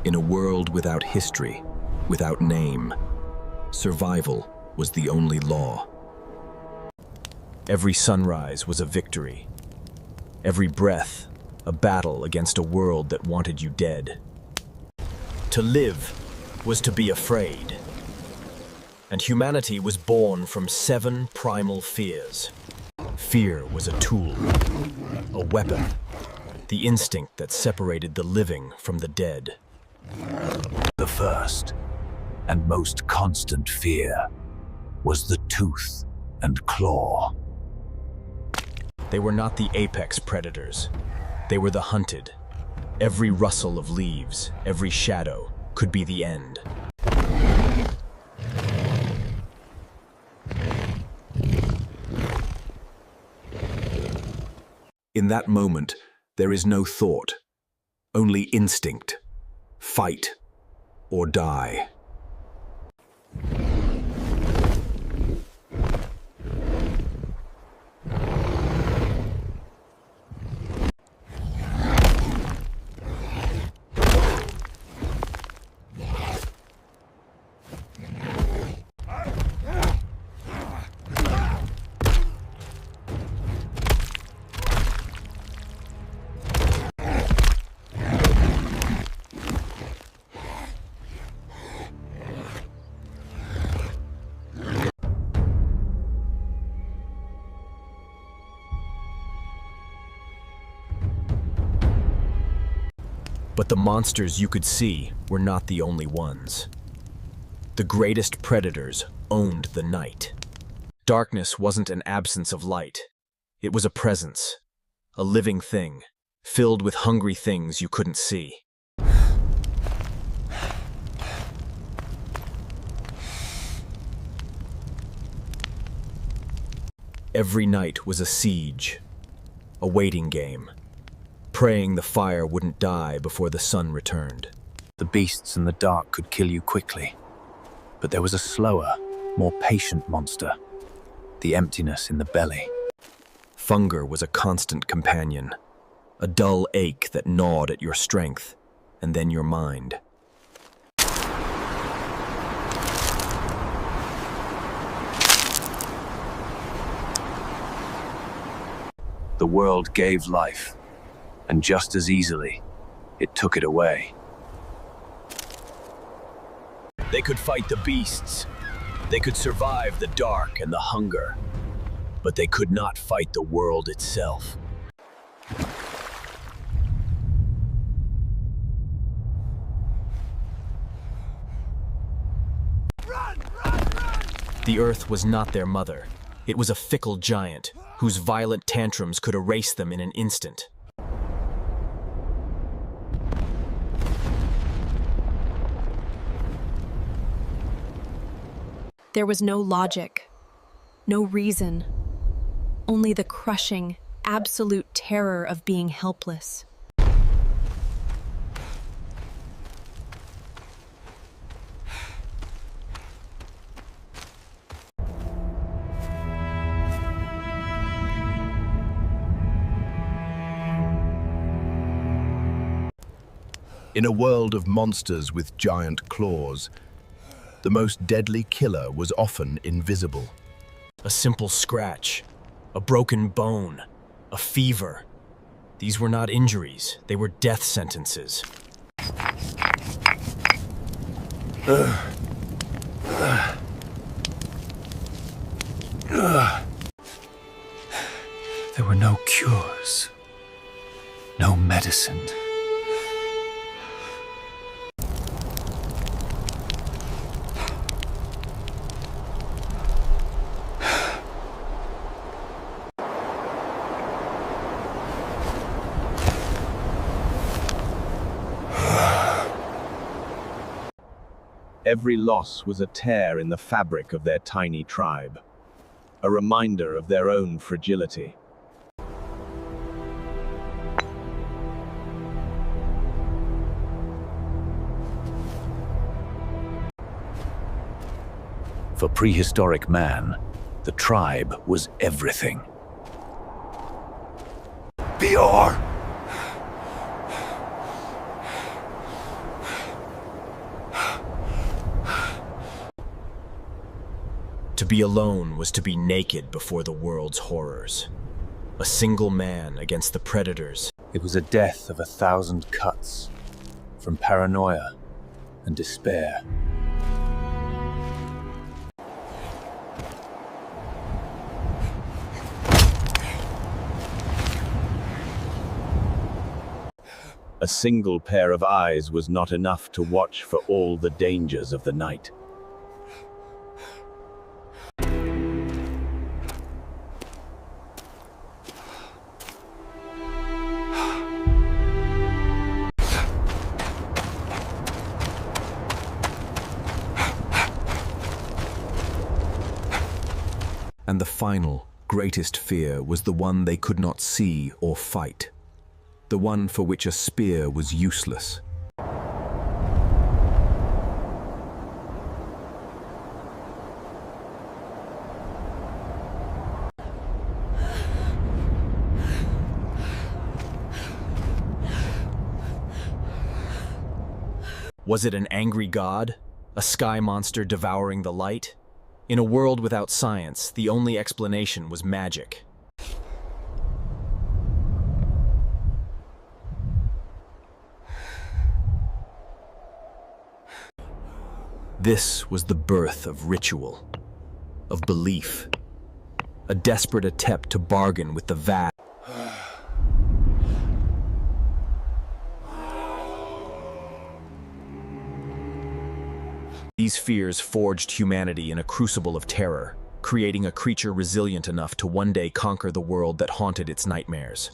In a world without history, without name, survival was the only law. Every sunrise was a victory. Every breath, a battle against a world that wanted you dead. To live was to be afraid. And humanity was born from 7 primal fears. Fear was a tool, a weapon, the instinct that separated the living from the dead. The first and most constant fear was the tooth and claw. They were not the apex predators. They were the hunted. Every rustle of leaves, every shadow could be the end. In that moment, there is no thought, only instinct. Fight or die. But the monsters you could see were not the only ones. The greatest predators owned the night. Darkness wasn't an absence of light. It was a presence, a living thing, filled with hungry things you couldn't see. Every night was a siege, a waiting game, praying the fire wouldn't die before the sun returned. The beasts in the dark could kill you quickly, but there was a slower, more patient monster, the emptiness in the belly. Hunger was a constant companion, a dull ache that gnawed at your strength, and then your mind. The world gave life, and just as easily, it took it away. They could fight the beasts. They could survive the dark and the hunger. But they could not fight the world itself. Run! Run! Run! The earth was not their mother. It was a fickle giant, whose violent tantrums could erase them in an instant. There was no logic, no reason, only the crushing, absolute terror of being helpless. In a world of monsters with giant claws, the most deadly killer was often invisible. A simple scratch, a broken bone, a fever. These were not injuries, they were death sentences. There were no cures, no medicine. Every loss was a tear in the fabric of their tiny tribe, a reminder of their own fragility. For prehistoric man, the tribe was everything. To be alone was to be naked before the world's horrors. A single man against the predators. It was a death of 1,000 cuts, from paranoia and despair. A single pair of eyes was not enough to watch for all the dangers of the night. And the final, greatest fear was the one they could not see or fight. The one for which a spear was useless. Was it an angry god? A sky monster devouring the light? In a world without science, the only explanation was magic. This was the birth of ritual, of belief, a desperate attempt to bargain with the vast. These fears forged humanity in a crucible of terror, creating a creature resilient enough to one day conquer the world that haunted its nightmares.